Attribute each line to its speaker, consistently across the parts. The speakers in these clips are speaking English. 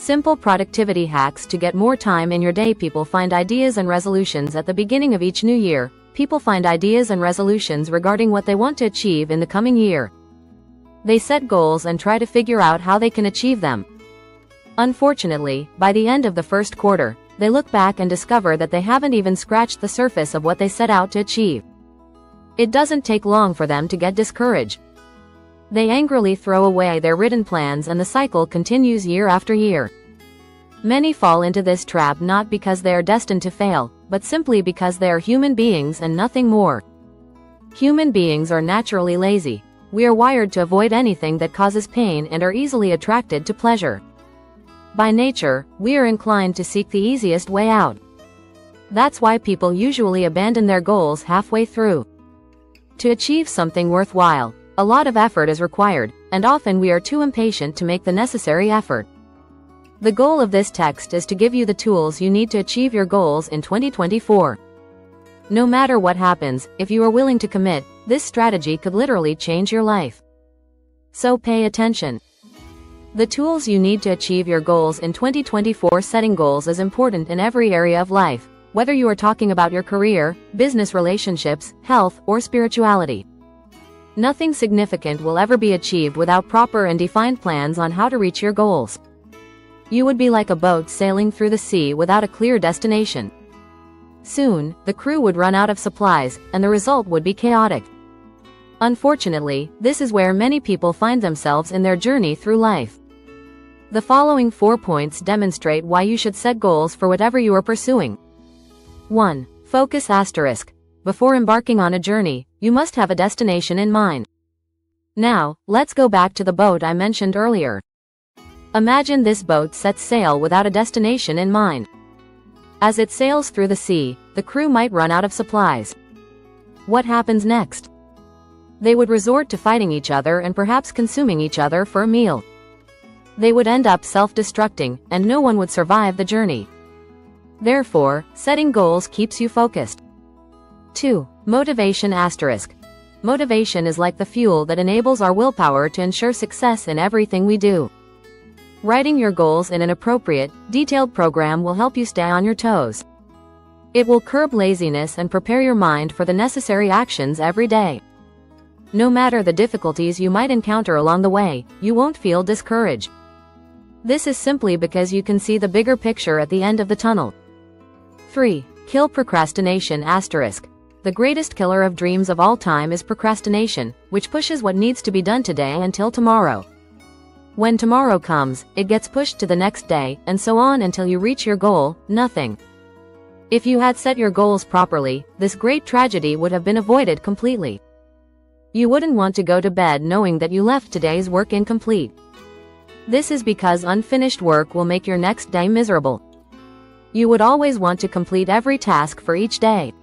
Speaker 1: Simple productivity hacks to get more time in your day. People find ideas and resolutions at the beginning of each new year. People find ideas and resolutions regarding what they want to achieve in the coming year. They set goals and try to figure out how they can achieve them. Unfortunately, by the end of the first quarter, they look back and discover that they haven't even scratched the surface of what they set out to achieve. It doesn't take long for them to get discouraged. They angrily throw away their written plans and the cycle continues year after year. Many fall into this trap not because they are destined to fail, but simply because they are human beings and nothing more. Human beings are naturally lazy. We are wired to avoid anything that causes pain and are easily attracted to pleasure. By nature, we are inclined to seek the easiest way out. That's why people usually abandon their goals halfway through. To achieve something worthwhile, a lot of effort is required, and often we are too impatient to make the necessary effort. The goal of this text is to give you the tools you need to achieve your goals in 2024. No matter what happens, if you are willing to commit, this strategy could literally change your life. So pay attention. The tools you need to achieve your goals in 2024. Setting goals is important in every area of life, whether you are talking about your career, business relationships, health, or spirituality. Nothing significant will ever be achieved without proper and defined plans on how to reach your goals. You would be like a boat sailing through the sea without a clear destination. Soon, the crew would run out of supplies, and the result would be chaotic. Unfortunately, this is where many people find themselves in their journey through life. The following 4 points demonstrate why you should set goals for whatever you are pursuing. 1. Focus *. Before embarking on a journey, you must have a destination in mind. Now, let's go back to the boat I mentioned earlier. Imagine this boat sets sail without a destination in mind. As it sails through the sea, the crew might run out of supplies. What happens next? They would resort to fighting each other and perhaps consuming each other for a meal. They would end up self-destructing, and no one would survive the journey. Therefore, setting goals keeps you focused. 2. Motivation *. Motivation is like the fuel that enables our willpower to ensure success in everything we do. Writing your goals in an appropriate, detailed program will help you stay on your toes. It will curb laziness and prepare your mind for the necessary actions every day. No matter the difficulties you might encounter along the way, you won't feel discouraged. This is simply because you can see the bigger picture at the end of the tunnel. 3. Kill procrastination *. The greatest killer of dreams of all time is procrastination, which pushes what needs to be done today until tomorrow. When tomorrow comes, it gets pushed to the next day, and so on until you reach your goal, nothing. If you had set your goals properly, this great tragedy would have been avoided completely. You wouldn't want to go to bed knowing that you left today's work incomplete. This is because unfinished work will make your next day miserable. You would always want to complete every task for each day.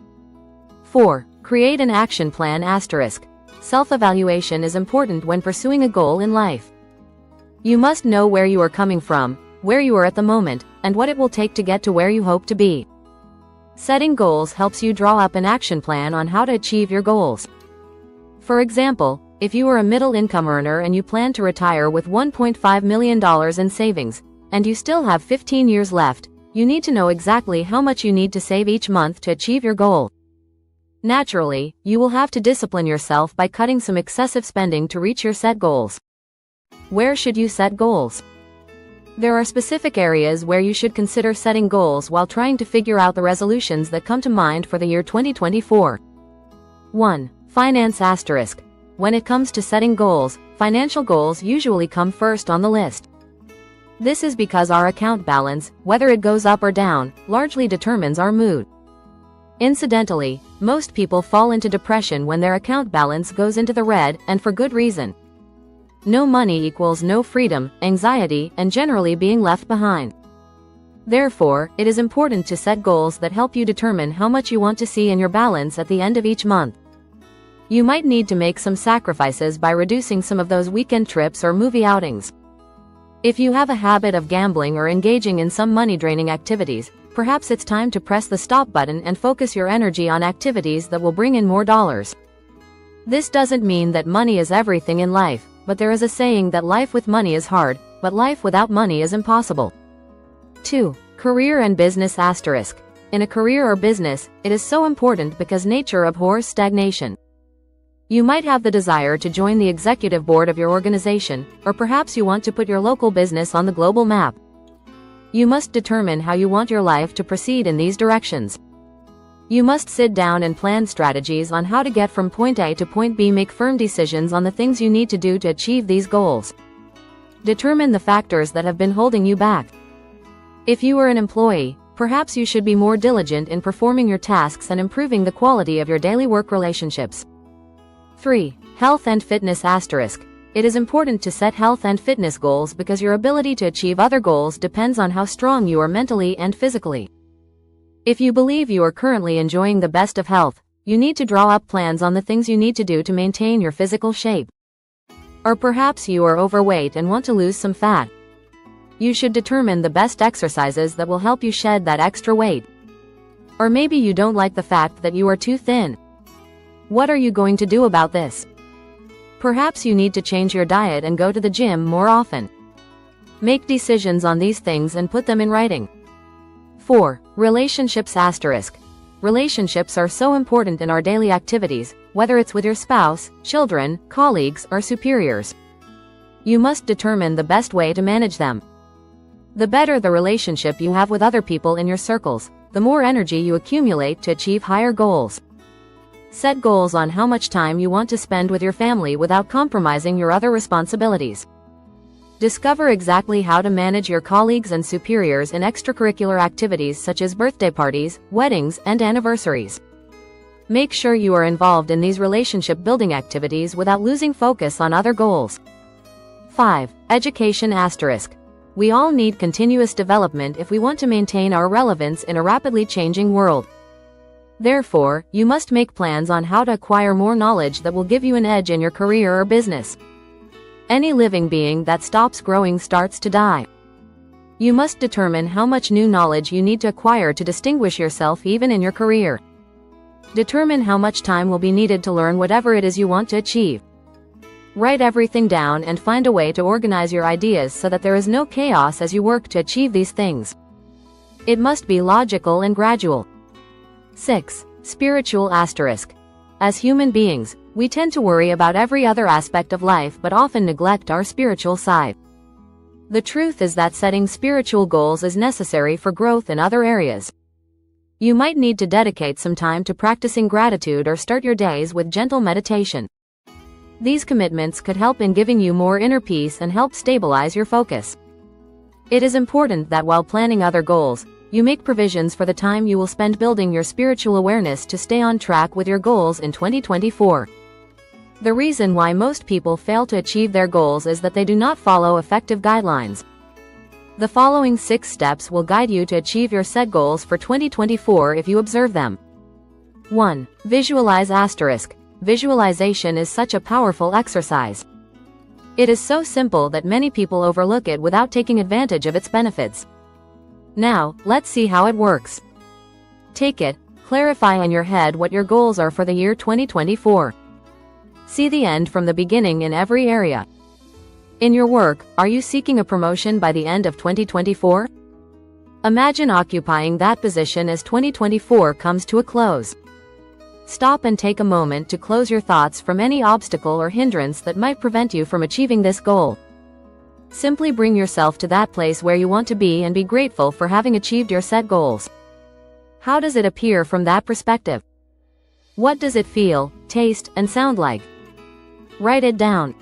Speaker 1: 4. Create an action plan *. Self-evaluation is important when pursuing a goal in life. You must know where you are coming from, where you are at the moment, and what it will take to get to where you hope to be. Setting goals helps you draw up an action plan on how to achieve your goals. For example, if you are a middle-income earner and you plan to retire with $1.5 million in savings, and you still have 15 years left, you need to know exactly how much you need to save each month to achieve your goal. Naturally, you will have to discipline yourself by cutting some excessive spending to reach your set goals. Where should you set goals? There are specific areas where you should consider setting goals while trying to figure out the resolutions that come to mind for the year 2024. 1. Finance *. When it comes to setting goals, financial goals usually come first on the list. This is because our account balance, whether it goes up or down, largely determines our mood. Incidentally, most people fall into depression when their account balance goes into the red, and for good reason. No money equals no freedom, anxiety, and generally being left behind. Therefore, it is important to set goals that help you determine how much you want to see in your balance at the end of each month. You might need to make some sacrifices by reducing some of those weekend trips or movie outings. If you have a habit of gambling or engaging in some money-draining activities, perhaps it's time to press the stop button and focus your energy on activities that will bring in more dollars. This doesn't mean that money is everything in life, but there is a saying that life with money is hard, but life without money is impossible. 2. Career and business asterisk. In a career or business, it is so important because nature abhors stagnation. You might have the desire to join the executive board of your organization, or perhaps you want to put your local business on the global map. You must determine how you want your life to proceed in these directions. You must sit down and plan strategies on how to get from point A to point B. Make firm decisions on the things you need to do to achieve these goals. Determine the factors that have been holding you back. If you are an employee, perhaps you should be more diligent in performing your tasks and improving the quality of your daily work relationships. 3. Health and fitness asterisk. It is important to set health and fitness goals because your ability to achieve other goals depends on how strong you are mentally and physically. If you believe you are currently enjoying the best of health, you need to draw up plans on the things you need to do to maintain your physical shape. Or perhaps you are overweight and want to lose some fat. You should determine the best exercises that will help you shed that extra weight. Or maybe you don't like the fact that you are too thin. What are you going to do about this? Perhaps you need to change your diet and go to the gym more often. Make decisions on these things and put them in writing. 4. Relationships asterisk. Relationships are so important in our daily activities, whether it's with your spouse, children, colleagues, or superiors. You must determine the best way to manage them. The better the relationship you have with other people in your circles, the more energy you accumulate to achieve higher goals. Set goals on how much time you want to spend with your family without compromising your other responsibilities. Discover exactly how to manage your colleagues and superiors in extracurricular activities such as birthday parties, weddings, and anniversaries. Make sure you are involved in these relationship-building activities without losing focus on other goals. 5. Education asterisk. We all need continuous development if we want to maintain our relevance in a rapidly changing world. Therefore, you must make plans on how to acquire more knowledge that will give you an edge in your career or business. Any living being that stops growing starts to die. You must determine how much new knowledge you need to acquire to distinguish yourself even in your career. Determine how much time will be needed to learn whatever it is you want to achieve. Write everything down and find a way to organize your ideas so that there is no chaos as you work to achieve these things. It must be logical and gradual. 6. Spiritual asterisk. As human beings, we tend to worry about every other aspect of life but often neglect our spiritual side. The truth is that setting spiritual goals is necessary for growth in other areas. You might need to dedicate some time to practicing gratitude or start your days with gentle meditation. These commitments could help in giving you more inner peace and help stabilize your focus. It is important that while planning other goals, you make provisions for the time you will spend building your spiritual awareness to stay on track with your goals in 2024. The reason why most people fail to achieve their goals is that they do not follow effective guidelines. The following 6 steps will guide you to achieve your set goals for 2024 if you observe them. 1. Visualize asterisk. Visualization is such a powerful exercise. It is so simple that many people overlook it without taking advantage of its benefits. Now, let's see how it works. Take it, clarify in your head what your goals are for the year 2024. See the end from the beginning in every area. In your work, are you seeking a promotion by the end of 2024? Imagine occupying that position as 2024 comes to a close. Stop and take a moment to close your thoughts from any obstacle or hindrance that might prevent you from achieving this goal. Simply bring yourself to that place where you want to be and be grateful for having achieved your set goals. How does it appear from that perspective? What does it feel, taste, and sound like? Write it down.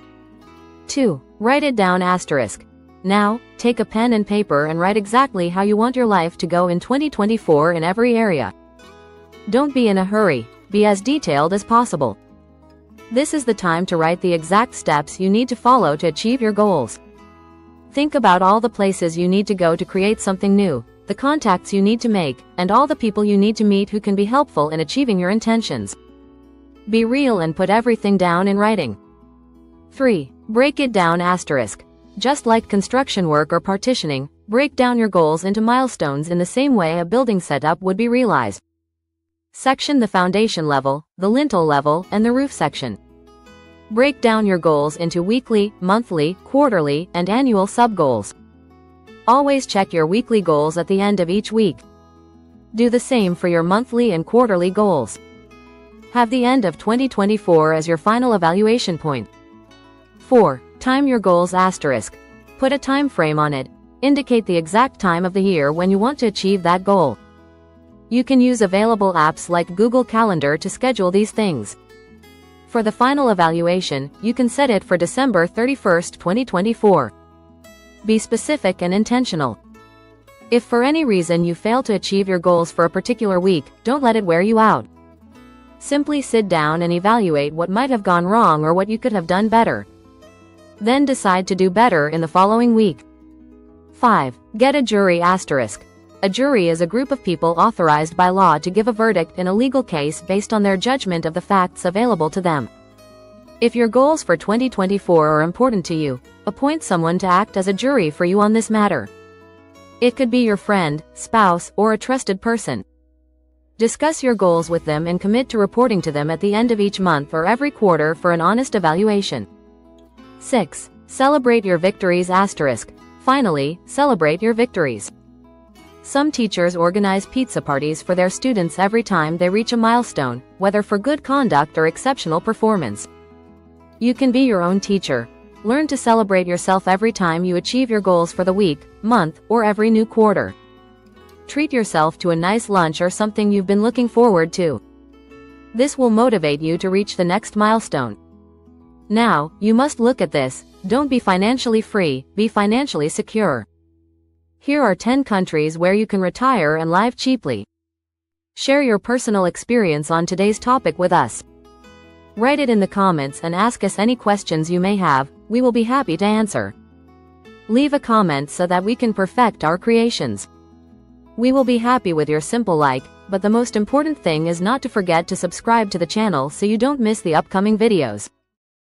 Speaker 1: 2. Write it down asterisk. Now, take a pen and paper and write exactly how you want your life to go in 2024 in every area. Don't be in a hurry, be as detailed as possible. This is the time to write the exact steps you need to follow to achieve your goals. Think about all the places you need to go to create something new, the contacts you need to make, and all the people you need to meet who can be helpful in achieving your intentions. Be real and put everything down in writing. 3. Break it down asterisk. Just like construction work or partitioning, break down your goals into milestones in the same way a building setup would be realized. Section the foundation level, the lintel level, and the roof section. Break down your goals into weekly, monthly, quarterly, and annual sub-goals. Always check your weekly goals at the end of each week. Do the same for your monthly and quarterly goals. Have the end of 2024 as your final evaluation point. 4. Time your goals asterisk. Put a time frame on it. Indicate the exact time of the year when you want to achieve that goal. You can use available apps like Google Calendar to schedule these things. For the final evaluation, you can set it for December 31st, 2024. Be specific and intentional. If for any reason you fail to achieve your goals for a particular week, don't let it wear you out. Simply sit down and evaluate what might have gone wrong or what you could have done better. Then decide to do better in the following week. 5. Get a jury asterisk. A jury is a group of people authorized by law to give a verdict in a legal case based on their judgment of the facts available to them. If your goals for 2024 are important to you, appoint someone to act as a jury for you on this matter. It could be your friend, spouse, or a trusted person. Discuss your goals with them and commit to reporting to them at the end of each month or every quarter for an honest evaluation. 6. Celebrate your victories asterisk. Finally, celebrate your victories. Some teachers organize pizza parties for their students every time they reach a milestone, whether for good conduct or exceptional performance. You can be your own teacher. Learn to celebrate yourself every time you achieve your goals for the week, month, or every new quarter. Treat yourself to a nice lunch or something you've been looking forward to. This will motivate you to reach the next milestone. Now, you must look at this. Don't be financially free, be financially secure. Here are 10 countries where you can retire and live cheaply. Share your personal experience on today's topic with us. Write it in the comments and ask us any questions you may have. We will be happy to answer. Leave a comment so that we can perfect our creations. We will be happy with your simple like, but the most important thing is not to forget to subscribe to the channel so you don't miss the upcoming videos.